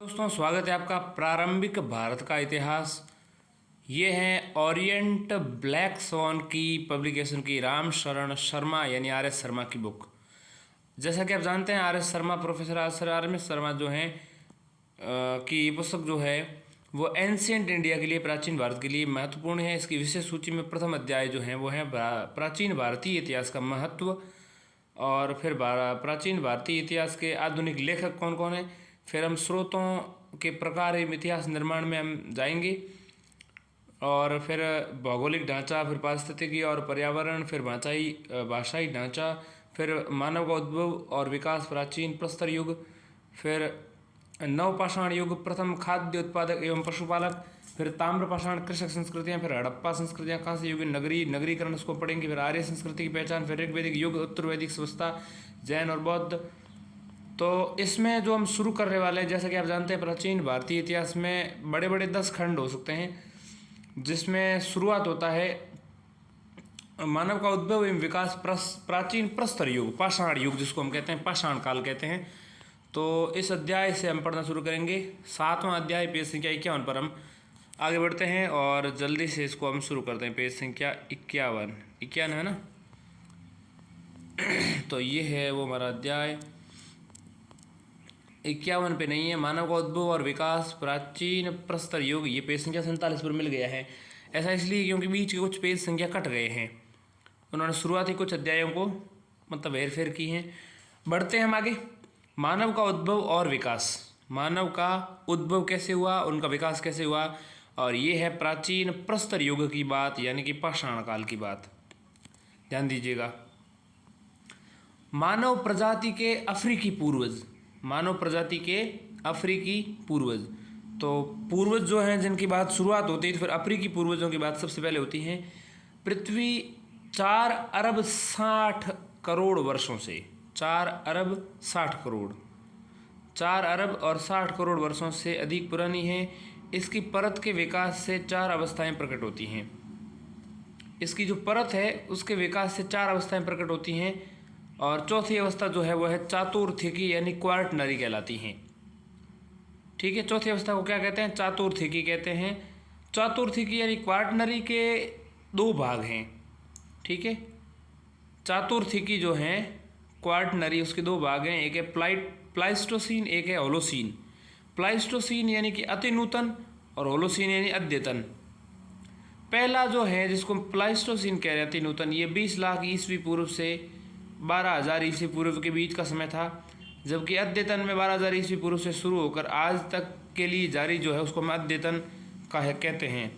दोस्तों, स्वागत है आपका प्रारंभिक भारत का इतिहास। ये है ओरिएंट ब्लैक स्वॉन की पब्लिकेशन की राम शरण शर्मा यानी आर एस शर्मा की बुक। जैसा कि आप जानते हैं, R S Sharma, professor R S Sharma जो हैं की पुस्तक जो है वो एंशियंट इंडिया के लिए, प्राचीन भारत के लिए महत्वपूर्ण है। इसकी विशेष सूची में प्रथम अध्याय जो है वो है प्राचीन भारतीय इतिहास का महत्व, और फिर प्राचीन भारतीय इतिहास के आधुनिक लेखक कौन कौन हैं। फिर हम स्रोतों के प्रकार एवं इतिहास निर्माण में हम जाएंगे, और फिर भौगोलिक ढांचा, फिर पारिस्थितिकी और पर्यावरण, फिर भाषाई ढांचा, फिर मानव का उद्भव और विकास, प्राचीन प्रस्तर युग, फिर नवपाषाण युग, प्रथम खाद्य उत्पादक एवं पशुपालक, फिर ताम्रपाषाण कृषक संस्कृतियाँ, फिर हड़प्पा संस्कृतियाँ, कांस्य युग नगरीकरण उसको पढ़ेंगे, फिर आर्य संस्कृति की पहचान, फिर ऋग्वैदिक युग, उत्तर वैदिक सभ्यता, जैन और बौद्ध। तो इसमें जो हम शुरू करने वाले हैं, जैसा कि आप जानते हैं, प्राचीन भारतीय इतिहास में बड़े बड़े 10 खंड हो सकते हैं, जिसमें शुरुआत होता है मानव का उद्भव एवं विकास, प्राचीन प्रस्तर युग, पाषाण युग जिसको हम कहते हैं, पाषाण काल कहते हैं। तो इस अध्याय से हम पढ़ना शुरू करेंगे। 7वां अध्याय, पेज संख्या 51 पर हम आगे बढ़ते हैं, और जल्दी से इसको हम शुरू करते हैं। पेज संख्या 51 है ना। तो ये है वो हमारा अध्याय। 51 पे नहीं है, मानव का उद्भव और विकास, प्राचीन प्रस्तर युग। ये पेज संख्या 47 पर मिल गया है। ऐसा इसलिए क्योंकि बीच के कुछ पेज संख्या कट गए हैं, उन्होंने शुरुआती कुछ अध्यायों को मतलब हेरफेर की हैं। बढ़ते हैं हम आगे। मानव का उद्भव और विकास, मानव का उद्भव कैसे हुआ, उनका विकास कैसे हुआ, और ये है प्राचीन प्रस्तर युग की बात, यानी कि पाषाण काल की बात। ध्यान दीजिएगा। मानव प्रजाति के अफ्रीकी पूर्वज, मानव प्रजाति के अफ्रीकी पूर्वज। तो पूर्वज जो हैं जिनकी बात शुरुआत होती है, तो फिर अफ्रीकी पूर्वजों की बात सबसे पहले होती है। पृथ्वी 4 अरब 60 करोड़ वर्षों से, 4 अरब 60 करोड़, 4 अरब और 60 करोड़ वर्षों से अधिक पुरानी है। इसकी परत के विकास से 4 अवस्थाएं प्रकट होती हैं। इसकी जो परत है उसके विकास से 4 अवस्थाएं प्रकट होती हैं, और चौथी अवस्था जो है वह है चातुर्थिकी यानी क्वार्टनरी कहलाती हैं। ठीक है, चौथी अवस्था को क्या कहते हैं? चातुर्थिकी कहते हैं। चातुर्थिकी यानी क्वार्टनरी के 2 भाग हैं। ठीक है, चातुर्थिकी जो है क्वार्टनरी, उसके 2 भाग हैं, एक है प्लाइस्टोसीन, एक है होलोसीन। प्लाइस्टोसीन यानी कि अति नूतन, और होलोसीन यानी अद्यतन। पहला जो है जिसको प्लाइस्टोसीन कह रहे हैं, अति नूतन, ये 20 लाख ईस्वी पूर्व से 12,000 ईस्वी पूर्व के बीच का समय था, जबकि अद्यतन में 12,000 ईस्वी पूर्व से शुरू होकर आज तक के लिए जारी जो है उसको हम अद्यतन कहते हैं।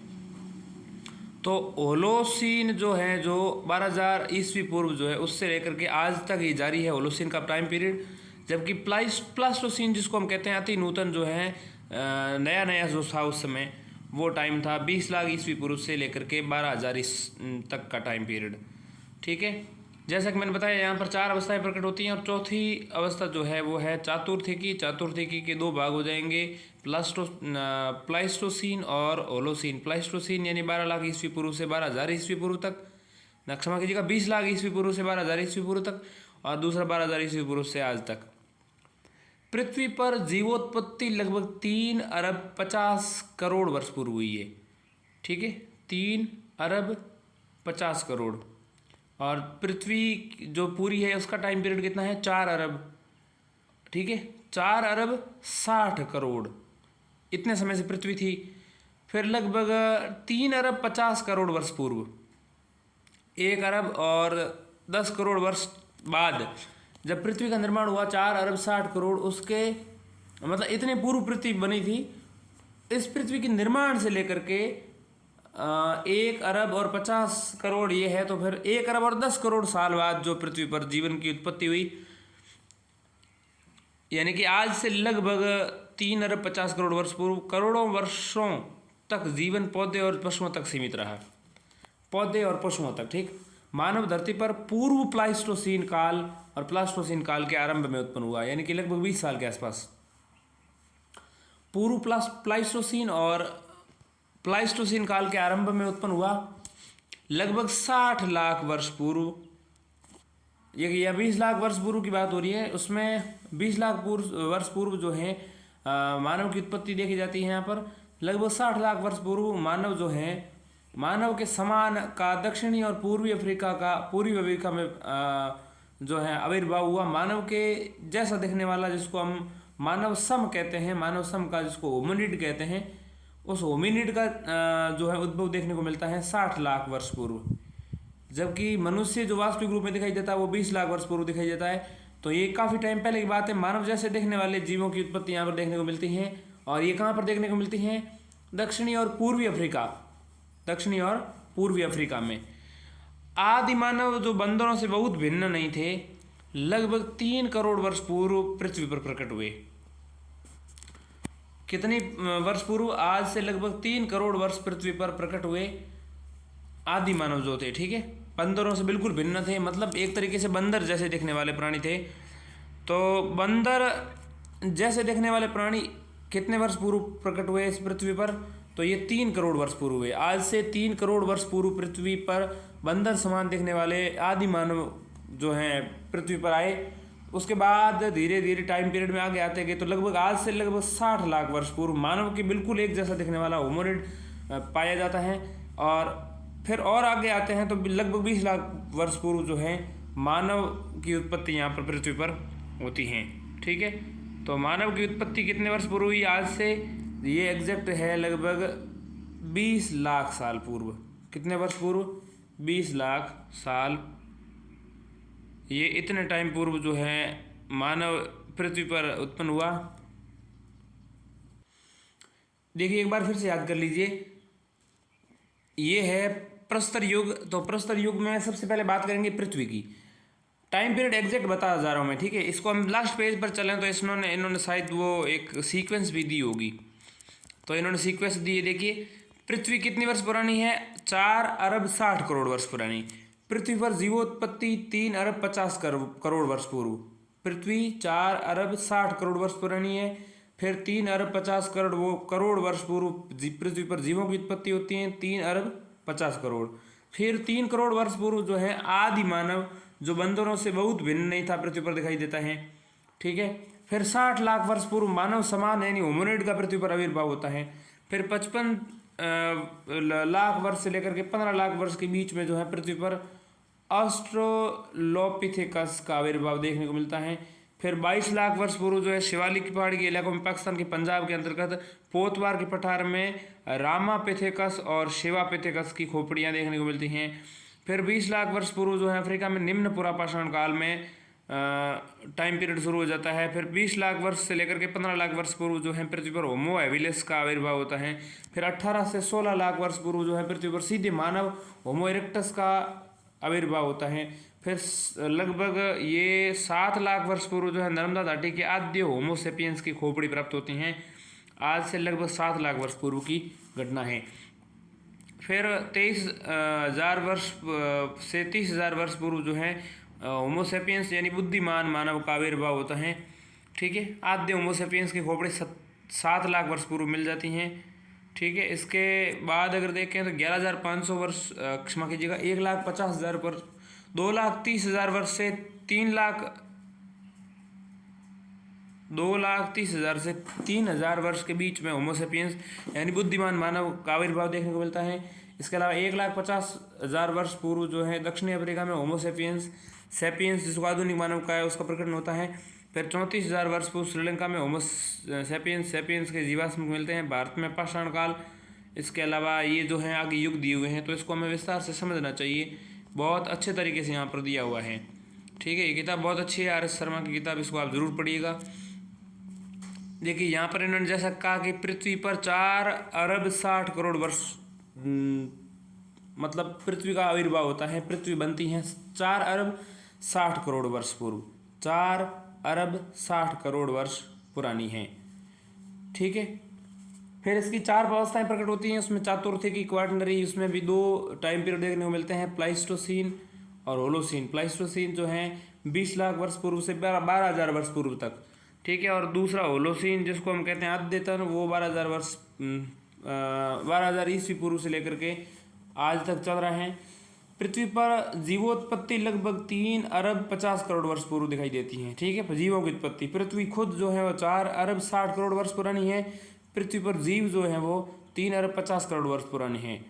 तो होलोसीन जो है, जो 12,000 ईस्वी पूर्व जो है उससे लेकर के आज तक ही जारी है होलोसीन का टाइम पीरियड। जबकि प्लास्टोसीन जिसको हम कहते हैं अति नूतन जो है, नया नया जो था उस समय, वो टाइम था 20 लाख ईस्वी पूर्व से लेकर के 12,000 तक का टाइम पीरियड। ठीक है, जैसा कि मैंने बताया, यहाँ पर 4 अवस्थाएं प्रकट होती हैं, और चौथी अवस्था जो है वो है चातुर्थिकी। चातुर्थिकी के 2 भाग हो जाएंगे, प्लाइस्टोसीन और होलोसीन। प्लाइस्टोसीन यानी 12 लाख ईस्वी पूर्व से 12,000 ईस्वी पूर्व तक, क्षमा कीजिएगा, 20 लाख ईस्वी पूर्व से 12,000 ईस्वी पूर्व तक, और दूसरा 12,000 ईस्वी पूर्व से आज तक। पृथ्वी पर जीवोत्पत्ति लगभग 3 अरब 50 करोड़ वर्ष पूर्व हुई है। ठीक है, 3 अरब 50 करोड़, और पृथ्वी जो पूरी है उसका टाइम पीरियड कितना है? 4 अरब। ठीक है, 4 अरब 60 करोड़, इतने समय से पृथ्वी थी। फिर लगभग 3 अरब 50 करोड़ वर्ष पूर्व, 1 अरब और 10 करोड़ वर्ष बाद जब पृथ्वी का निर्माण हुआ, 4 अरब 60 करोड़, उसके मतलब इतने पूर्व पृथ्वी बनी थी। इस पृथ्वी के निर्माण से लेकर के 1 अरब और 50 करोड़ ये है, तो फिर 1 अरब और 10 करोड़ साल बाद जो पृथ्वी पर जीवन की उत्पत्ति हुई, यानी कि आज से लगभग 3 अरब 50 करोड़ वर्ष पूर्व, करोड़ों वर्षों तक जीवन पौधे और पशुओं तक सीमित रहा, पौधे और पशुओं तक। ठीक, मानव धरती पर पूर्व प्लाइस्टोसीन काल और प्लास्टोसीन काल के आरंभ में उत्पन्न हुआ, यानी कि लगभग 20 साल के आसपास। पूर्व प्लाइस्टोसीन और प्लाइस्टोसीन काल के आरंभ में उत्पन्न हुआ, लगभग 60 लाख वर्ष पूर्व। ये 20 लाख वर्ष पूर्व की बात हो रही है, उसमें 20 लाख वर्ष पूर्व जो है मानव की उत्पत्ति देखी जाती है यहाँ पर लगभग 60 लाख वर्ष पूर्व मानव जो है मानव के समान का दक्षिणी और पूर्वी अफ्रीका में जो है आविर्भाव हुआ। मानव के जैसा दिखने वाला जिसको हम मानव सम कहते हैं, मानव सम का जिसको होमिनिड कहते हैं, उस होमिनिड का जो है उद्भव देखने को मिलता है 60 लाख वर्ष पूर्व। जबकि मनुष्य जो वास्तविक रूप में दिखाई देता है वो 20 लाख वर्ष पूर्व दिखाई देता है। तो ये काफ़ी टाइम पहले की बात है। मानव जैसे दिखने वाले जीवों की उत्पत्ति यहाँ पर देखने को मिलती है। और ये कहाँ पर देखने को मिलती है? दक्षिणी और पूर्वी अफ्रीका में। आदि मानव जो बंदरों से बहुत भिन्न नहीं थे, लगभग 3 करोड़ वर्ष पूर्व पृथ्वी पर प्रकट हुए। कितनी वर्ष पूर्व? आज से लगभग 3 करोड़ वर्ष पृथ्वी पर प्रकट हुए आदि मानव जो थे। ठीक है, बंदरों से बिल्कुल भिन्न थे, मतलब एक तरीके से बंदर जैसे दिखने वाले प्राणी थे। तो बंदर जैसे दिखने वाले प्राणी कितने वर्ष पूर्व प्रकट हुए इस पृथ्वी पर? तो ये 3 करोड़ वर्ष पूर्व हुए। आज से 3 करोड़ वर्ष पूर्व पृथ्वी पर बंदर समान दिखने वाले आदि मानव जो हैं पृथ्वी पर आए। उसके बाद धीरे धीरे टाइम पीरियड में आगे आते गए, तो लगभग आज से लगभग 60 लाख वर्ष पूर्व मानव के बिल्कुल एक जैसा दिखने वाला होमोनिड पाया जाता है। और फिर और आगे आते हैं तो लगभग 20 लाख वर्ष पूर्व जो है मानव की उत्पत्ति यहाँ पर पृथ्वी पर होती हैं। ठीक है, तो मानव की उत्पत्ति कितने वर्ष पूर्व हुई आज से? ये एग्जैक्ट है लगभग 20 लाख साल पूर्व। कितने वर्ष पूर्व? 20 लाख साल। ये इतने टाइम पूर्व जो है मानव पृथ्वी पर उत्पन्न हुआ। देखिए एक बार फिर से याद कर लीजिए, ये है प्रस्तर युग। तो प्रस्तर युग में सबसे पहले बात करेंगे पृथ्वी की। टाइम पीरियड एग्जैक्ट बता जा रहा हूँ मैं। ठीक है, इसको हम लास्ट पेज पर चलें तो इन्होंने शायद वो एक सीक्वेंस भी दी होगी। तो इन्होंने सीक्वेंस दी है, देखिए पृथ्वी कितनी वर्ष पुरानी है? 4 अरब 60 करोड़ वर्ष पुरानी। पृथ्वी पर जीवोत्पत्ति 3 अरब 50 करोड़ वर्ष पूर्व। पृथ्वी 4 अरब 60 करोड़ वर्ष पुरानी है। फिर 3 अरब 50 करोड़ वर्ष पूर्व पृथ्वी पर जीवों की उत्पत्ति होती है, 3 अरब 50 करोड़। फिर 3 करोड़ वर्ष पूर्व जो है आदि मानव जो बंदरों से बहुत भिन्न नहीं था पृथ्वी पर दिखाई देता है। ठीक है, फिर 60 लाख वर्ष पूर्व मानव समान यानी होमोनिड का पृथ्वी पर आविर्भाव होता है। फिर 55 लाख वर्ष से लेकर के 15 लाख वर्ष के बीच में जो है पृथ्वी पर ऑस्ट्रोलोपिथेकस का आविर्भाव देखने को मिलता है। फिर 22 लाख वर्ष पूर्व जो है शिवालिक की पहाड़ी के इलाकों में पाकिस्तान के पंजाब के अंतर्गत पोतवार के पठार में रामापिथेकस और शिवापिथेकस की खोपड़ियाँ देखने को मिलती हैं। फिर 20 लाख वर्ष पूर्व जो है अफ्रीका में निम्न पुरापाषाण काल में टाइम पीरियड शुरू हो जाता है। फिर 20 लाख वर्ष से लेकर के 15 लाख वर्ष पूर्व जो है पृथ्वी पर होमो हैबिलिस का आविर्भाव होता है। फिर 18 से 16 लाख वर्ष पूर्व जो है पृथ्वी पर सीधे मानव होमो इरेक्टस का आविर्भाव होता है। फिर लगभग ये 7 लाख वर्ष पूर्व जो है नर्मदा घाटी के आद्य होमो सेपियंस की खोपड़ी प्राप्त होती हैं। आज से लगभग 7 लाख वर्ष पूर्व की घटना है। फिर 23,000 वर्ष से 30,000 वर्ष पूर्व जो है होमो सेपियंस यानी बुद्धिमान मानव का आविर्भाव होता है। ठीक है, आद्य होमो सेपियंस की खोपड़ी 7 लाख वर्ष पूर्व मिल जाती हैं। ठीक है, इसके बाद अगर देखें तो 11,500 वर्ष क्षमा कीजिएगा 1,50,000 वर्ष 2,30,000 वर्ष से 2,30,000 से 3,000 वर्ष के बीच में होमो सेपियंस यानी बुद्धिमान मानव का आविर्भाव देखने को मिलता है। इसके अलावा 1,50,000 वर्ष पूर्व जो है दक्षिणी अफ्रीका में होमो सेपियंस जिसको आधुनिक मानव का है उसका प्रकटन होता है। फिर 34,000 वर्ष पूर्व श्रीलंका में होमो सेपियंस के जीवाश्म मिलते हैं। भारत में पाषाण काल। इसके अलावा ये जो है आगे युग दिए हुए हैं, तो इसको हमें विस्तार से समझना चाहिए। बहुत अच्छे तरीके से यहाँ पर दिया हुआ है। ठीक है, ये किताब बहुत अच्छी है, RS शर्मा की किताब, इसको आप ज़रूर पढ़िएगा। देखिए यहाँ पर इन्होंने जैसा कहा कि पृथ्वी पर 4 अरब 60 करोड़ वर्ष मतलब पृथ्वी का आविर्भाव होता है, पृथ्वी बनती है 4 अरब 60 करोड़ वर्ष पूर्व। 4 अरब 60 करोड़ वर्ष पुरानी है। ठीक है, फिर इसकी 4 अवस्थाएं प्रकट होती हैं। उसमें चातुर्थिकी, क्वार्टनरी, उसमें भी 2 टाइम पीरियड देखने को मिलते हैं, प्लाइस्टोसीन और होलोसीन। प्लाइस्टोसीन जो है 20 लाख वर्ष पूर्व से 12,000 वर्ष पूर्व तक। ठीक है, और दूसरा होलोसीन जिसको हम कहते हैं अद्यतन, वो 12,000 ईस्वी पूर्व से लेकर के आज तक चल रहे हैं। पृथ्वी पर जीवोत्पत्ति लगभग 3 अरब 50 करोड़ वर्ष पूर्व दिखाई देती है। ठीक है, जीवों की उत्पत्ति, पृथ्वी खुद जो है वो 4 अरब 60 करोड़ वर्ष पुरानी है। पृथ्वी पर जीव जो है वो 3 अरब 50 करोड़ वर्ष पुराने हैं।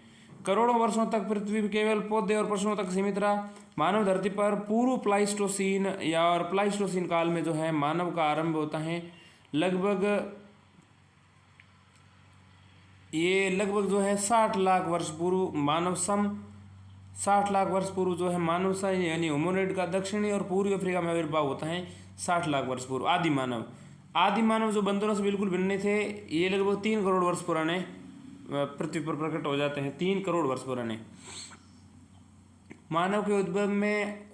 करोड़ों वर्षों तक पृथ्वी केवल पौधे और पशुओं तक सीमित रहा। मानव धरती पर पूर्व प्लाइस्टोसीन या और प्लाइस्टोसीन काल में जो है मानव का आरंभ होता है। लगभग जो है 60 लाख वर्ष पूर्व मानव सम 60 लाख वर्ष पूर्व जो है मानव सा यानी होमोनिड का दक्षिणी और पूर्वी अफ्रीका में आविर्भाव होता है। 60 लाख वर्ष पूर्व आदि मानव जो बंदरों से बिल्कुल भिन्न थे, ये लगभग 3 करोड़ वर्ष पुराने पृथ्वी पर प्रकट हो जाते हैं। 3 करोड़ वर्ष पुराने। मानव के उद्भव में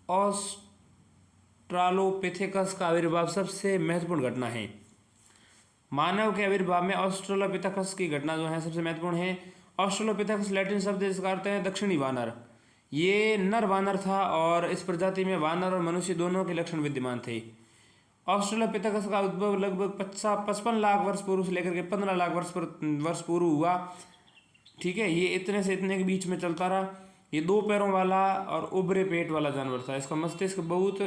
ऑस्ट्रालोपिथेकस का आविर्भाव सबसे महत्वपूर्ण घटना है। मानव के आविर्भाव में ऑस्ट्रालोपिथेकस की घटना जो है सबसे महत्वपूर्ण है। ऑस्ट्रालोपिथेकस लैटिन शब्द जिसका अर्थ है दक्षिणी वानर। ये नर वानर था और इस प्रजाति में वानर और मनुष्य दोनों के लक्षण विद्यमान थे। ऑस्ट्रालोपिथेकस का उद्भव लगभग 55 लाख वर्ष पूर्व से लेकर के 15 लाख वर्ष पूर्व हुआ। ठीक है, ये इतने से इतने के बीच में चलता रहा। ये 2 पैरों वाला और उभरे पेट वाला जानवर था। इसका मस्तिष्क बहुत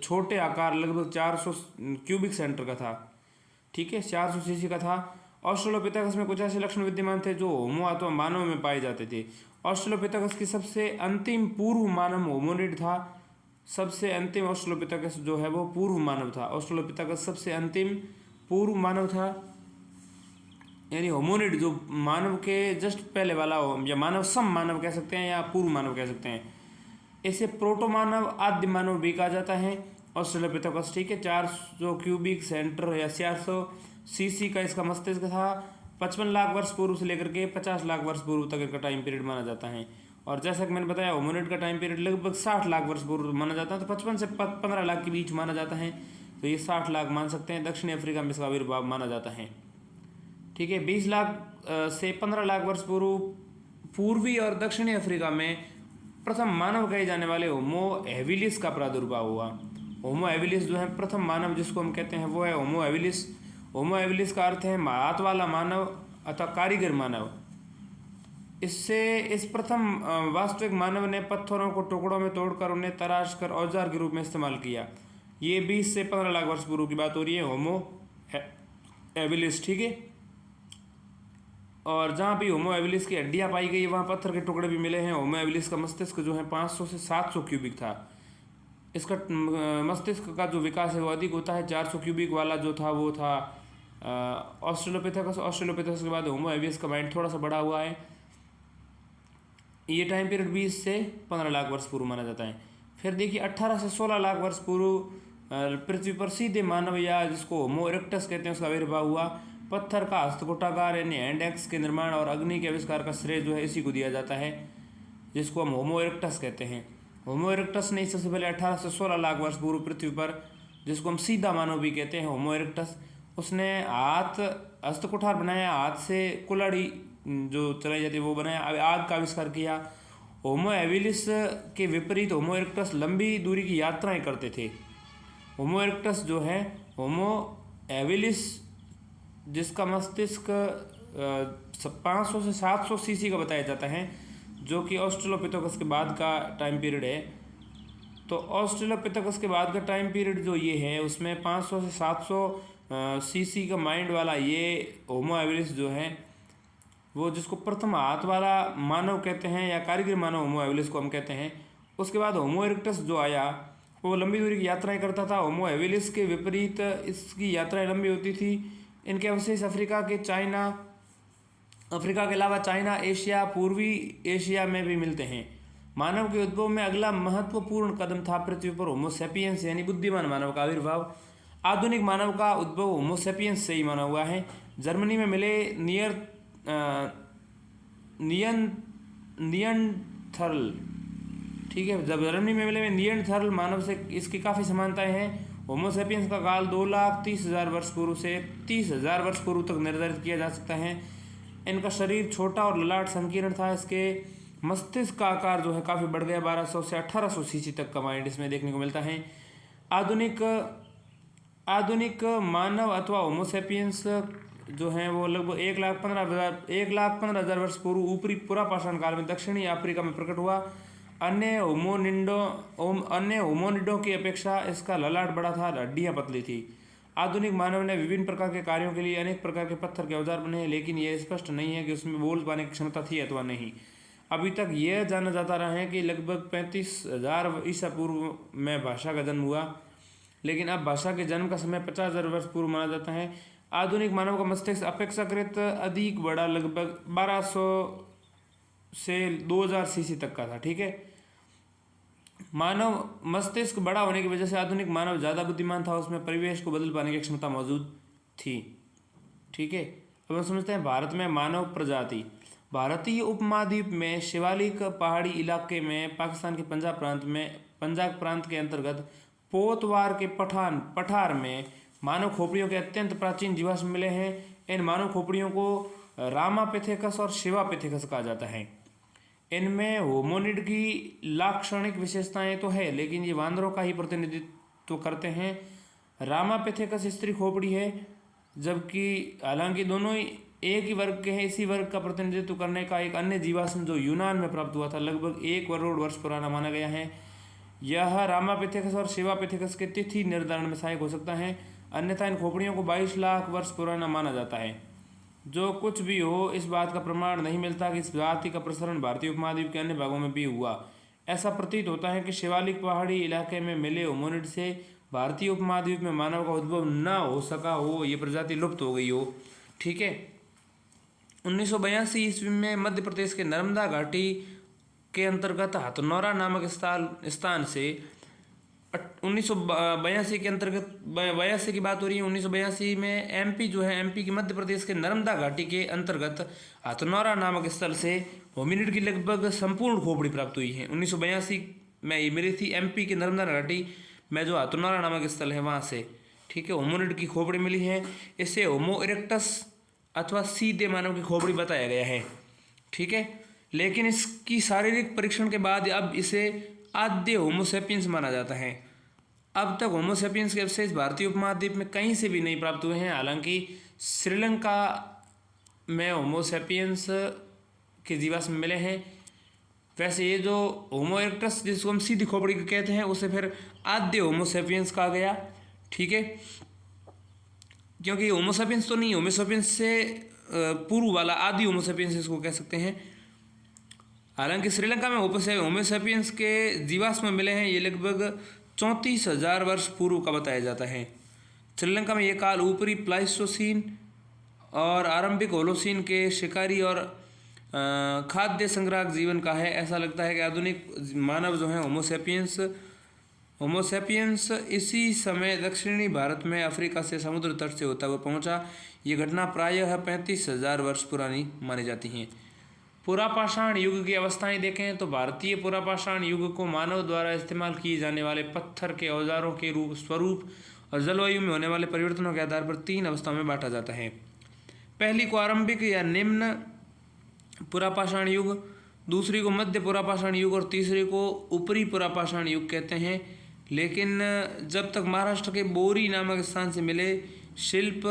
छोटे आकार लगभग 400 क्यूबिक सेंटर का था। ठीक है, 400 सीसी का था। ऑस्ट्रालोपिथेकस में कुछ ऐसे लक्षण विद्यमान थे जो होमो अथवा मानव में पाए जाते थे। ऑस्ट्रालोपिथेकस की सबसे अंतिम पूर्व मानव होमोनिड था। सबसे अंतिम ऑस्ट्रालोपिथेकस जो है वो पूर्व मानव था। ऑस्ट्रालोपिथेकस सबसे अंतिम पूर्व मानव था, यानी होमोनिड जो मानव के जस्ट पहले वाला हो, या मानव सम मानव कह सकते हैं या पूर्व मानव कह सकते हैं। इसे प्रोटो मानव आद्य मानव भी कहा जाता है ऑस्ट्रालोपिथेकस। ठीक है, 400 क्यूबिक सेंटर या 400 सीसी का इसका मस्तिष्क था। 55 लाख वर्ष पूर्व से लेकर के 50 लाख वर्ष पूर्व तक इसका टाइम पीरियड माना जाता है। और जैसा कि मैंने बताया होमोनिड का टाइम पीरियड लगभग 60 लाख वर्ष पूर्व माना जाता है, तो 55 से 15 लाख के बीच माना जाता है, तो ये 60 लाख मान सकते हैं। दक्षिणी अफ्रीका में इसका आविर्भाव माना जाता है। ठीक है, 20 लाख से 15 लाख वर्ष पूर्व पूर्वी और दक्षिणी अफ्रीका में प्रथम मानव कहे जाने वाले होमो हैबिलिस का प्रादुर्भाव हुआ। होमो हैबिलिस जो है प्रथम मानव जिसको हम कहते हैं वो है होमो हैबिलिस। होमो हैबिलिस का अर्थ है हाथ वाला मानव अथवा कारीगर मानव। इस प्रथम वास्तविक मानव ने पत्थरों को टुकड़ों में तोड़कर उन्हें तराश कर औजार के रूप में इस्तेमाल किया। ये 20 से 15 लाख वर्ष पूर्व की बात हो रही है, होमो हैबिलिस। ठीक है, और जहाँ भी होमो हैबिलिस की हड्डियाँ पाई गई वहाँ पत्थर के टुकड़े भी मिले हैं। होमो हैबिलिस का मस्तिष्क जो है 500 से 700 क्यूबिक था। इसका मस्तिष्क का जो विकास है वो अधिक होता है। 400 क्यूबिक वाला जो था वो था ऑस्ट्रेलोपिथेकस। ऑस्ट्रेलोपिथेकस के बाद होमो हैबिलिस का माइंड थोड़ा सा बड़ा हुआ है। ये टाइम पीरियड 20 से 15 लाख वर्ष पूर्व माना जाता है। फिर देखिए 18 से 16 लाख वर्ष पूर्व पृथ्वी पर सीधे मानव या जिसको होमो इरेक्टस कहते हैं उसका आविर्भाव हुआ। पत्थर का हस्तकुटाकार यानी हैंड एक्स के निर्माण और अग्नि के आविष्कार का श्रेय जो है इसी को दिया जाता है, जिसको हम होमो इरेक्टस कहते हैं। होमो इरेक्टस ने सबसे पहले 18 से 16 लाख वर्ष पूर्व पृथ्वी पर, जिसको हम सीधा मानव भी कहते हैं होमो इरेक्टस, उसने हाथ हस्तकुठार बनाया, हाथ से कुल्हाड़ी जो चलाई जाती है वो बनाया, आग का आविष्कार किया। होमो हैबिलिस के विपरीत होमो इरेक्टस लंबी दूरी की यात्राएं करते थे। होमो इरेक्टस जो है होमो हैबिलिस जिसका मस्तिष्क 500 से 700 सीसी का बताया जाता है, जो कि ऑस्ट्रेलोपिथेकस के बाद का टाइम पीरियड है। तो ऑस्ट्रेलोपिथेकस के बाद का टाइम पीरियड जो ये है उसमें 500 से 700 सीसी का माइंड वाला ये होमो हैबिलिस जो है वो जिसको प्रथम हाथ वाला मानव कहते हैं या कारीगर मानव होमो हैबिलिस को हम कहते हैं। उसके बाद होमो इरेक्टस जो आया वो लंबी दूरी की यात्राएं करता था। होमो हैबिलिस के विपरीत इसकी यात्राएं लंबी होती थी। इनके अवशेष अफ्रीका के अलावा चाइना, एशिया, पूर्वी एशिया में भी मिलते हैं। मानव के उद्भव में अगला महत्वपूर्ण कदम था पृथ्वी पर होमो सेपियंस यानी बुद्धिमान मानव का आविर्भाव। आधुनिक मानव का उद्भव होमो सेपियंस से ही माना हुआ है। जर्मनी में मिले नियंथर्ल, ठीक है, जब जर्मनी में मिले नियंथर्ल मानव से इसकी काफ़ी समानताएं हैं। होमो सेपियंस का काल 2,30,000 वर्ष पूर्व से 30,000 वर्ष पूर्व तक निर्धारित किया जा सकता है। इनका शरीर छोटा और ललाट संकीर्ण था। इसके मस्तिष्क का आकार जो है काफ़ी बढ़ गया, 1200 से 1800 सीसी तक का माइंड इसमें देखने को मिलता है। आधुनिक मानव अथवा होमो सेपियंस जो हैं वो लगभग 1,15,000 वर्ष पूर्व ऊपरी पुरापाषाण काल में दक्षिणी अफ्रीका में प्रकट हुआ। अन्य होमोनिडों की अपेक्षा इसका ललाट बड़ा था, हड्डियां पतली थी। आधुनिक मानव ने विभिन्न प्रकार के कार्यों के लिए अनेक प्रकार के पत्थर के औजार बने हैं, लेकिन यह स्पष्ट नहीं है कि उसमें बोल पाने की क्षमता थी अथवा नहीं। अभी तक यह जाना जाता रहा है कि लगभग 35,000 ईसा पूर्व में भाषा का जन्म हुआ, लेकिन अब भाषा के जन्म का समय 50,000 वर्ष पूर्व माना जाता है। आधुनिक मानव का मस्तिष्क अपेक्षाकृत अधिक बड़ा, लगभग 1200 से 2000 सीसी तक का था। ठीक है, मानव मस्तिष्क बड़ा होने की वजह से आधुनिक मानव ज़्यादा बुद्धिमान था, उसमें परिवेश को बदल पाने की क्षमता मौजूद थी। ठीक है, अब हम समझते हैं भारत में मानव प्रजाति। भारतीय उपमहाद्वीप में शिवालिक पहाड़ी इलाके में पाकिस्तान के पंजाब प्रांत के अंतर्गत पोतवार के पठार में मानव खोपड़ियों के अत्यंत प्राचीन जीवाश्म मिले हैं। इन मानव खोपड़ियों को रामापिथेकस और शिवापिथेकस कहा जाता है। इनमें होमोनिड की लाक्षणिक विशेषताएं तो है, लेकिन ये वानरों का ही प्रतिनिधित्व करते हैं। रामापिथेकस स्त्री खोपड़ी है, जबकि हालांकि दोनों ही एक ही वर्ग के हैं। इसी वर्ग का प्रतिनिधित्व करने का एक अन्य जीवाश्म जो यूनान में प्राप्त हुआ था, लगभग 1 करोड़ वर्ष पुराना माना गया है। यह रामापिथेकस और शिवापिथेकस के तिथि निर्धारण में सहायक हो सकता है, अन्यथा इन खोपड़ियों को 22 लाख वर्ष पुराना माना जाता है। जो कुछ भी हो, इस बात का प्रमाण नहीं मिलता कि इस जाति का प्रसरण भारतीय उपमहाद्वीप के अन्य भागों में भी हुआ। ऐसा प्रतीत होता है कि शिवालिक पहाड़ी इलाके में मिले होमोनिड से भारतीय उपमहाद्वीप में मानव का उद्भव न हो सका हो, ये प्रजाति लुप्त हो गई हो। ठीक है, 1982 ईस्वी में मध्य प्रदेश के नर्मदा घाटी के अंतर्गत हथनौरा नामक स्थान से 1982 के अंतर्गत 82 की बात हो रही है। 1982 में एमपी जो है, एमपी की मध्य प्रदेश के नर्मदा घाटी के अंतर्गत हथनौरा नामक स्थल से होमिनिड की लगभग संपूर्ण खोपड़ी प्राप्त हुई है। 1982 में ये मिली थी एमपी के नर्मदा घाटी में जो हथनौरा नामक स्थल है वहाँ से। ठीक है, होमिनिड की खोपड़ी मिली है। इसे होमो इरेक्टस अथवा सीधे मानव की खोपड़ी बताया गया है। ठीक है, लेकिन इसकी शारीरिक परीक्षण के बाद अब इसे आद्य होमोसेपियंस माना जाता है। अब तक होमोसेपियंस के अवशेष भारतीय उपमहाद्वीप में कहीं से भी नहीं प्राप्त हुए हैं। हालांकि श्रीलंका में होमोसेपियंस के जीवाश्म मिले हैं। वैसे ये जो होमो इरेक्टस जिसको हम सीधी खोपड़ी कहते हैं, उसे फिर आद्य होमोसेपियंस कहा गया। ठीक है, क्योंकि होमोसेपियंस तो नहीं, होमोसेपियंस से पूर्व वाला आदि होमोसेपियंस इसको कह सकते हैं। हालांकि श्रीलंका में होमोसेपियंस के जीवाश्म मिले हैं, ये लगभग 34,000 वर्ष पूर्व का बताया जाता है। श्रीलंका में ये काल ऊपरी प्लाइस्टोसीन और आरंभिक होलोसीन के शिकारी और खाद्य संग्राहक जीवन का है। ऐसा लगता है कि आधुनिक मानव जो है होमोसेपियंस इसी समय दक्षिणी भारत में अफ्रीका से समुद्र तट से होता हुआ पहुंचा। ये घटना प्रायः 35,000 वर्ष पुरानी मानी जाती हैं। पुरापाषाण युग की अवस्थाएं देखें तो भारतीय पुरापाषाण युग को मानव द्वारा इस्तेमाल किए जाने वाले पत्थर के औजारों के स्वरूप और जलवायु में होने वाले परिवर्तनों के आधार पर 3 अवस्थाओं में बांटा जाता है। पहली को आरंभिक या निम्न पुरापाषाण युग, दूसरी को मध्य पुरापाषाण युग और तीसरी को ऊपरी पुरापाषाण युग कहते हैं। लेकिन जब तक महाराष्ट्र के बोरी नामक स्थान से मिले शिल्प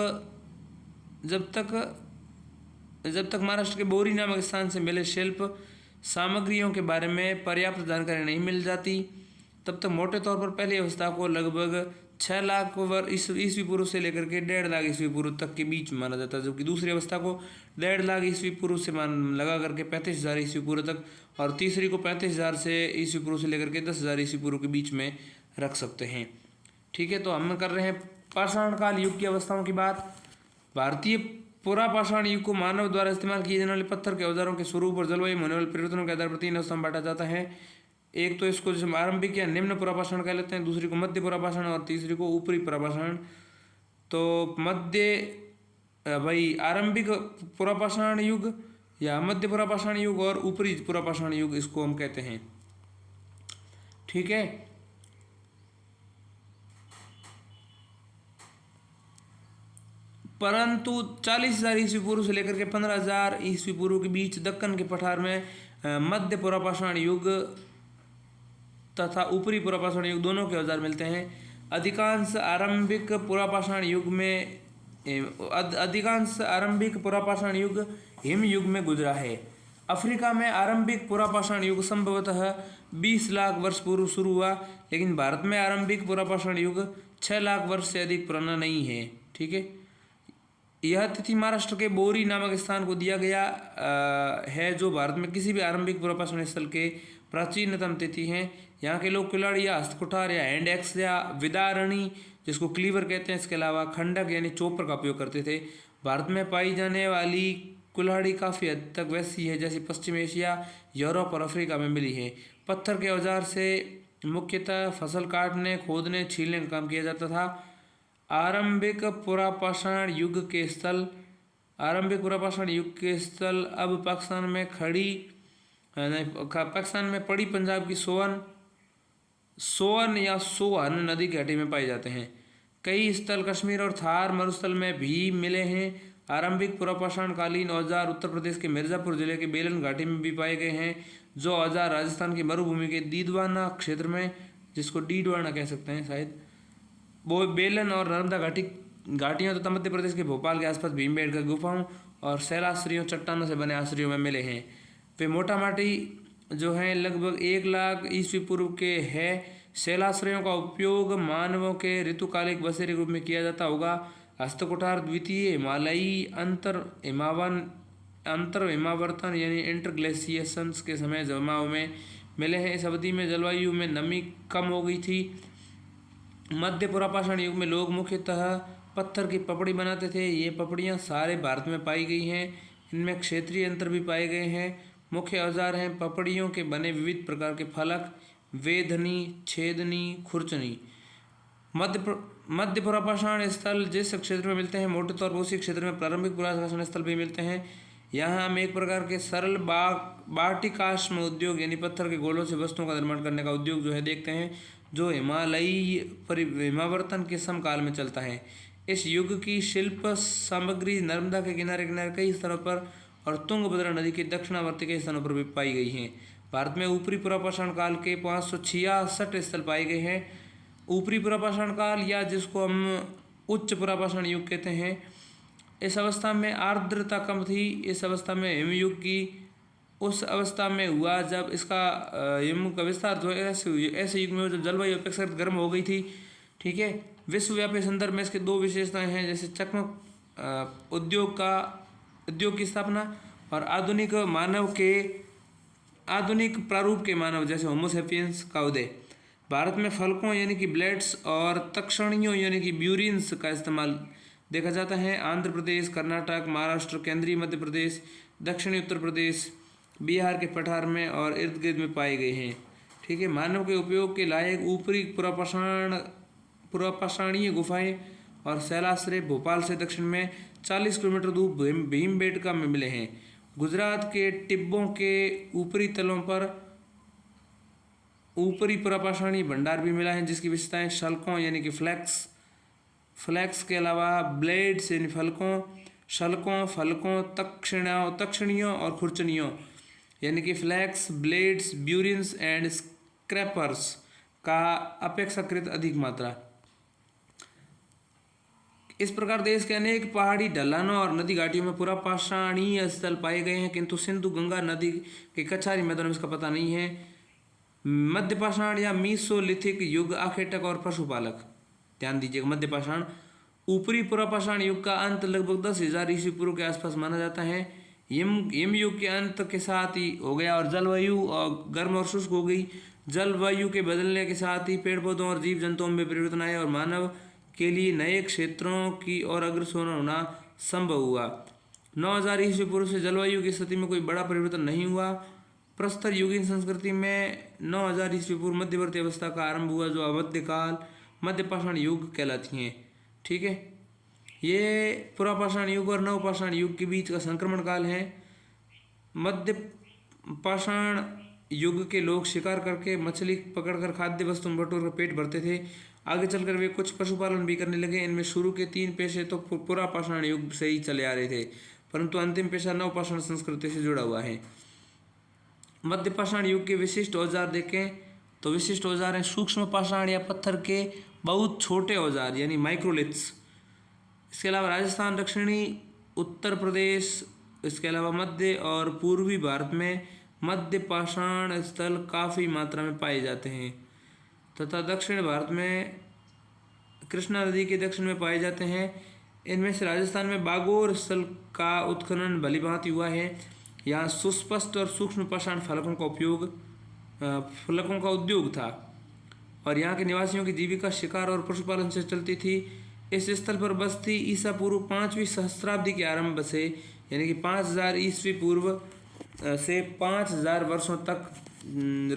महाराष्ट्र के बोरी नामक स्थान से मिले शिल्प सामग्रियों के बारे में पर्याप्त जानकारी नहीं मिल जाती, तब तक मोटे तौर पर पहली अवस्था को लगभग 6 लाख ईस्वी पूर्व से लेकर के 1.5 लाख ईस्वी पूर्व तक के बीच माना जाता है, जबकि दूसरी अवस्था को 1.5 लाख ईस्वी पूर्व से लगा करके 35,000 ईस्वी पूर्व तक, और तीसरी को 35,000 से ईस्वी पूर्व से लेकर के 10,000 ईस्वी पूर्व के बीच में रख सकते हैं। ठीक है, तो हम कर रहे हैं पाषाण काल युग की अवस्थाओं की बात। भारतीय पुरापाषाण युग को मानव द्वारा इस्तेमाल किए जाने वाले पत्थर के औजारों के स्वरूप और जलवायु में होने वाले परिवर्तनों के आधार पर 3 अवस्था में बांटा जाता है। एक तो इसको जैसे आरंभिक या निम्न पुरापाषाण कह लेते हैं, दूसरी को मध्य पुरापाषाण और तीसरी को ऊपरी पुरापाषाण। तो आरंभिक पुरापाषाण युग या मध्य पुरापाषाण युग और ऊपरी पुरापाषाण युग इसको हम कहते हैं। ठीक है, परंतु 40,000 ईस्वी पूर्व से लेकर के 15,000 ईस्वी पूर्व के बीच दक्कन के पठार में मध्य पुरापाषाण युग तथा ऊपरी पुरापाषाण युग दोनों के औजार मिलते हैं। अधिकांश आरंभिक पुरापाषाण युग हिम युग में गुजरा है। अफ्रीका में आरंभिक पुरापाषाण युग संभवतः 20 लाख वर्ष पूर्व शुरू हुआ, लेकिन भारत में आरंभिक पुरापाषाण युग 6 लाख वर्ष से अधिक पुराना नहीं है। ठीक है, यह तिथि महाराष्ट्र के बोरी नामक स्थान को दिया गया है, जो भारत में किसी भी आरंभिक पुरापाषाण स्थल के प्राचीनतम तिथि हैं। यहाँ के लोग कुल्हाड़ी या हस्तकुठार या हैंड एक्स या विदारणी, जिसको क्लीवर कहते हैं, इसके अलावा खंडक यानी चोपर का उपयोग करते थे। भारत में पाई जाने वाली कुल्हाड़ी काफ़ी हद तक वैसी है जैसी पश्चिम एशिया, यूरोप और अफ्रीका में मिली है। पत्थर के औजार से मुख्यतः फसल काटने, खोदने, छीलने का काम किया जाता था। आरंभिक पुरापाषाण युग के स्थल अब पाकिस्तान में पड़ी पंजाब की सोअन या सोहन नदी के घाटी में पाए जाते हैं। कई स्थल कश्मीर और थार मरुस्थल में भी मिले हैं। आरंभिक पुरापाषाण कालीन औजार उत्तर प्रदेश के मिर्जापुर जिले के बेलन घाटी में भी पाए गए हैं। जो औजार राजस्थान की मरुभूमि के दीदवाना क्षेत्र में, जिसको डीडवाना कह सकते हैं शायद, वो बेलन और नर्मदा घाटियों तथा मध्य प्रदेश के भोपाल के आसपास भीमबेटका गुफाओं और शैलाश्रयों चट्टानों से बने आश्रयों में मिले हैं। वे मोटा माटी जो हैं लगभग 1 लाख ईस्वी पूर्व के है। शैलाश्रयों का उपयोग मानवों के ऋतुकालिक बसेरे के रूप में किया जाता होगा। हस्तकुठार द्वितीय हिमालयी अंतर हिमावर्तन यानी इंटरग्लेशिएशंस के समय जमाव में मिले हैं। इस अवधि में जलवायु में नमी कम हो गई थी। मध्य पुरापाषाण युग में लोग मुख्यतः पत्थर की पपड़ी बनाते थे। ये पपड़ियाँ सारे भारत में पाई गई हैं। इनमें क्षेत्रीय अंतर भी पाए गए हैं। मुख्य औजार हैं पपड़ियों के बने विविध प्रकार के फलक, वेधनी, छेदनी, खुरचनी। मध्य पुरापाषाण स्थल जिस क्षेत्र में मिलते हैं, मोटे तौर पर उसी क्षेत्र में प्रारंभिक पुरापाषाण स्थल भी मिलते हैं। यहाँ हम एक प्रकार के सरल बाटिकाश्म उद्योग यानी पत्थर के गोलों से वस्तुओं का निर्माण करने का उद्योग जो है देखते हैं, जो हिमालयी हिमावर्तन के समकाल में चलता है। इस युग की शिल्प सामग्री नर्मदा के किनारे किनारे कई स्थलों पर और तुंगभद्रा नदी के दक्षिणावर्ती कई स्थानों पर भी पाई गई हैं। भारत में ऊपरी पुरापाषाण काल के 566 स्थल पाए गए हैं। ऊपरी पुरापाषाण काल या जिसको हम उच्च पुरापाषाण युग कहते हैं, इस अवस्था में आर्द्रता कम थी। इस अवस्था में हिमयुग की उस अवस्था में हुआ जब इसका हिम का विस्तार जो ऐसे युग में जब जलवायु अपेक्षाकृत गर्म हो गई थी। ठीक है, विश्वव्यापी संदर्भ में इसके 2 विशेषताएं हैं, जैसे चकमक उद्योग की स्थापना और आधुनिक प्रारूप के मानव जैसे होमो सेपियंस का उदय। भारत में फलकों यानी कि ब्लेड्स और तक्षणियों यानी कि ब्यूरिन्स का इस्तेमाल देखा जाता है। आंध्र प्रदेश, कर्नाटक, महाराष्ट्र, केंद्रीय मध्य प्रदेश, दक्षिणी उत्तर प्रदेश, बिहार के पठार में और इर्द गिर्द में पाए गए हैं। ठीक है, मानव के उपयोग के लायक ऊपरी पुरापाषाणीय गुफाएं और शैलाश्रय भोपाल से दक्षिण में 40 किलोमीटर दूर भीमबेटका में मिले हैं। गुजरात के टिब्बों के ऊपरी तलों पर ऊपरी पुरापाषाणी भंडार भी मिला है, जिसकी विशेषताएं शल्कों यानी कि फ्लैक्स के अलावा ब्लेड्स यानी फलकों, तक्षणियों और खुरचनियों यानी कि फ्लैक्स, ब्लेड्स, ब्यूरिन्स एंड स्क्रैपर्स का अपेक्षाकृत अधिक मात्रा। इस प्रकार देश के अनेक पहाड़ी ढलानों और नदी घाटियों में पुरापाषाणीय स्थल पाए गए हैं, किंतु सिंधु गंगा नदी के कछारी मैदानों में इसका पता नहीं है। मध्यपाषाण या मीसोलिथिक युग आखेटक और पशुपालक। ध्यान दीजिएगा, मध्यपाषाण ऊपरी पुरापाषाण युग का अंत लगभग 10,000 ईस्वी पूर्व के आसपास माना जाता है। हिम युग के अंत के साथ ही हो गया और जलवायु गर्म और शुष्क हो गई। जलवायु के बदलने के साथ ही पेड़ पौधों और जीव जंतुओं में परिवर्तन आए और मानव के लिए नए क्षेत्रों की ओर अग्रसर होना संभव हुआ। 9,000 ईस्वी पूर्व से जलवायु की स्थिति में कोई बड़ा परिवर्तन नहीं हुआ। प्रस्तर युगीन संस्कृति में 9,000 ईस्वी पूर्व मध्यवर्ती अवस्था का आरंभ हुआ, जो अवध्यकाल मध्यपाषाण युग कहलाती हैं। ठीक है, ये पुरापाषाण युग और नवपाषाण युग के बीच का संक्रमण काल है। मध्यपाषाण युग के लोग शिकार करके मछली पकड़कर खाद्य वस्तु में बटोर कर पेट भरते थे। आगे चलकर वे कुछ पशुपालन भी करने लगे। इनमें शुरू के 3 पेशे तो पुरापाषाण युग से ही चले आ रहे थे, परंतु अंतिम पेशा नवपाषाण संस्कृति से जुड़ा हुआ है। मध्यपाषाण युग के विशिष्ट औजार देखें तो विशिष्ट औजार हैं सूक्ष्म पाषाण या पत्थर के बहुत छोटे औजार यानी माइक्रोलिथ्स। इसके अलावा राजस्थान, दक्षिणी उत्तर प्रदेश, इसके अलावा मध्य और पूर्वी भारत में मध्य पाषाण स्थल काफ़ी मात्रा में पाए जाते हैं तथा दक्षिण भारत में कृष्णा नदी के दक्षिण में पाए जाते हैं। इनमें से राजस्थान में बागोर स्थल का उत्खनन भलीभांति हुआ है। यहाँ सुस्पष्ट और सूक्ष्म पाषाण फलकों का उद्योग था और यहाँ के निवासियों की जीविका शिकार और पशुपालन से चलती थी। इस स्थल पर बस्ती ईसा पूर्व 5वीं सहस्त्राब्दी के आरंभ से यानी कि 5000 ईस्वी पूर्व से 5000 वर्षों तक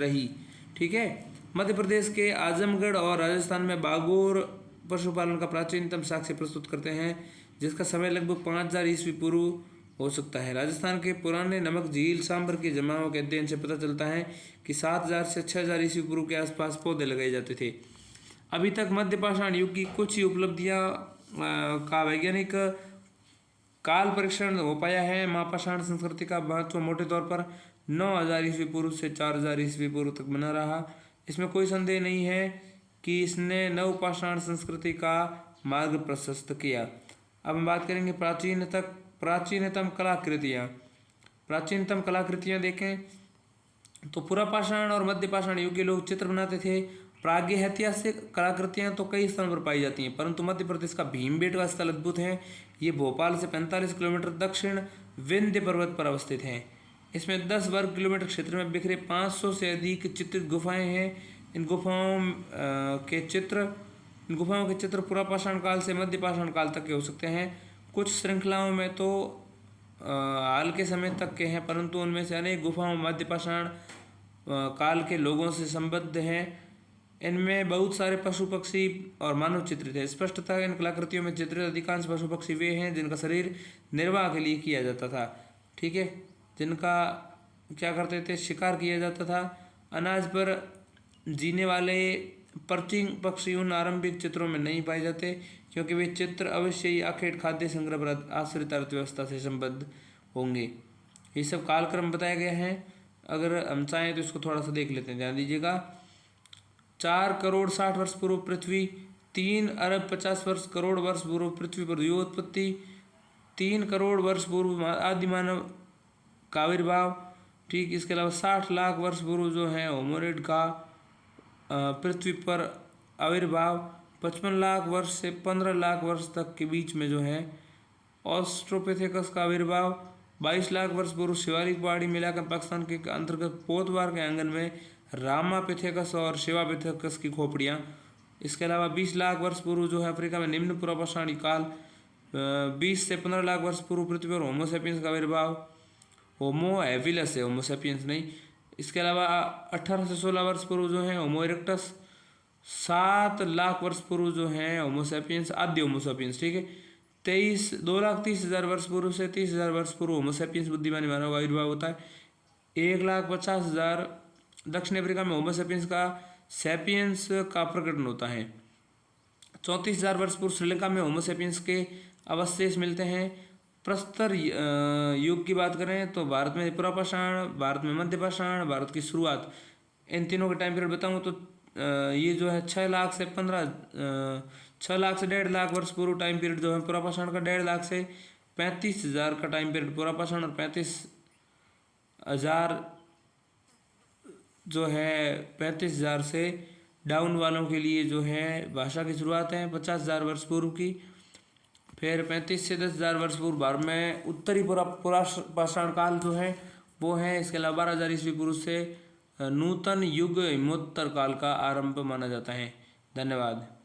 रही। ठीक है। मध्य प्रदेश के आजमगढ़ और राजस्थान में बागोर पशुपालन का प्राचीनतम साक्ष्य प्रस्तुत करते हैं जिसका समय लगभग 5000 ईस्वी पूर्व हो सकता है। राजस्थान के पुराने नमक झील सांभर के जमाओं के अध्ययन से पता चलता है कि 7000 से 6000 ईस्वी पूर्व के आसपास पौधे लगाए जाते थे। अभी तक मध्य पाषाण युग की कुछ ही उपलब्धियां का वैज्ञानिक काल परीक्षण हो पाया है। महापाषाण संस्कृति का महत्व मोटे तौर पर 9000 ईस्वी पूर्व से 4000 ईस्वी पूर्व तक बना रहा। इसमें कोई संदेह नहीं है कि इसने नवपाषाण संस्कृति का मार्ग प्रशस्त किया। अब हम बात करेंगे प्राचीनतम कलाकृतियाँ। प्राचीनतम कलाकृतियाँ देखें तो पुरापाषाण और मध्यपाषाण युग के लोग चित्र बनाते थे। प्रागैतिहासिक कलाकृतियाँ तो कई स्थानों पर पाई जाती हैं परंतु मध्य प्रदेश का भीमबेटका स्थल अद्भुत है। ये भोपाल से 45 किलोमीटर दक्षिण विंध्य पर्वत पर अवस्थित है। इसमें 10 वर्ग किलोमीटर क्षेत्र में बिखरे 500 से अधिक चित्रित गुफाएं हैं। इन गुफाओं के चित्र पुरापाषाण काल से मध्यपाषाण काल तक के हो सकते हैं। कुछ श्रृंखलाओं में तो हाल के समय तक के हैं परंतु उनमें से अनेक गुफाओं मध्यपाषाण काल के लोगों से संबद्ध हैं। इनमें बहुत सारे पशु पक्षी और मानव चित्रित है। स्पष्टतः इन कलाकृतियों में चित्रित अधिकांश पशु पक्षी वे हैं जिनका शरीर निर्वाह के लिए किया जाता था। ठीक है। जिनका क्या करते थे, शिकार किया जाता था। अनाज पर जीने वाले पर्चिंग पक्षी उन आरंभिक चित्रों में नहीं पाए जाते क्योंकि वे चित्र अवश्य ही अखेट खाद्य संग्रह पर आश्रित अर्थव्यवस्था से संबद्ध होंगे। ये सब कालक्रम बताया गया है। अगर हम चाहें तो इसको थोड़ा सा देख लेते हैं, ध्यान दीजिएगा। 4 करोड़ 60 वर्ष पूर्व पृथ्वी, 3 अरब 50 वर्ष करोड़ वर्ष पूर्व पृथ्वी पर द्योतपत्ति, 3 करोड़ वर्ष पूर्व आदि मानव का आविर्भाव। ठीक। इसके अलावा 60 लाख वर्ष पूर्व जो है होमोनिड का पृथ्वी पर आविर्भाव। 55 लाख वर्ष से 15 लाख वर्ष तक के बीच में जो है ऑस्ट्रोपिथेकस का आविर्भाव। 22 लाख वर्ष पूर्व शिवालिक पहाड़ी मिलाकर पाकिस्तान के अंतर्गत पोतवार के आंगन में रामापिथेकस और शिवापिथेकस की खोपड़ियाँ। इसके अलावा 20 लाख वर्ष पूर्व जो है अफ्रीका में निम्न पुरापाषाणी काल। 20 से 15 लाख वर्ष पूर्व पृथ्वी पर होमोसेपियंस का आविर्भाव। होमो हैबिलस है, होमोसेपियंस नहीं। इसके अलावा 18 से 16 वर्ष पूर्व जो है होमो इरेक्टस। 7 लाख वर्ष पूर्व जो है होमोसेपियंस आदि होमोसेपियंस। ठीक है। 2,30,000 वर्ष पूर्व से 30,000 वर्ष पूर्व होमोसेपियंस बुद्धिमानी मानव का आविर्भाव होता है। 1,50,000 दक्षिण अफ्रीका में होमोसेपियंस का सैपियंस का प्रकटन होता है। 34,000 वर्ष पूर्व श्रीलंका में होमोसेपियंस के अवशेष मिलते हैं। प्रस्तर युग की बात करें तो भारत में पुरापाषाण, भारत में मध्यपाषाण, भारत की शुरुआत, इन तीनों के टाइम पीरियड बताऊँ तो ये जो है 6 लाख से 1.5 लाख वर्ष पूर्व टाइम पीरियड जो है पुरापाषाण का, 1.5 लाख से 35,000 का टाइम पीरियड पुरापाषाण और 35,000 जो है 35,000 से डाउन वालों के लिए जो है भाषा की शुरुआत है 50,000 वर्ष पूर्व की। फिर 35 से 10,000 वर्ष पूर्व भारत में उत्तरी पुरापाषाण काल जो है वो है। इसके अलावा 12,000 ईस्वी पूर्व से नूतन युग हिमोत्तर काल का आरंभ माना जाता है। धन्यवाद।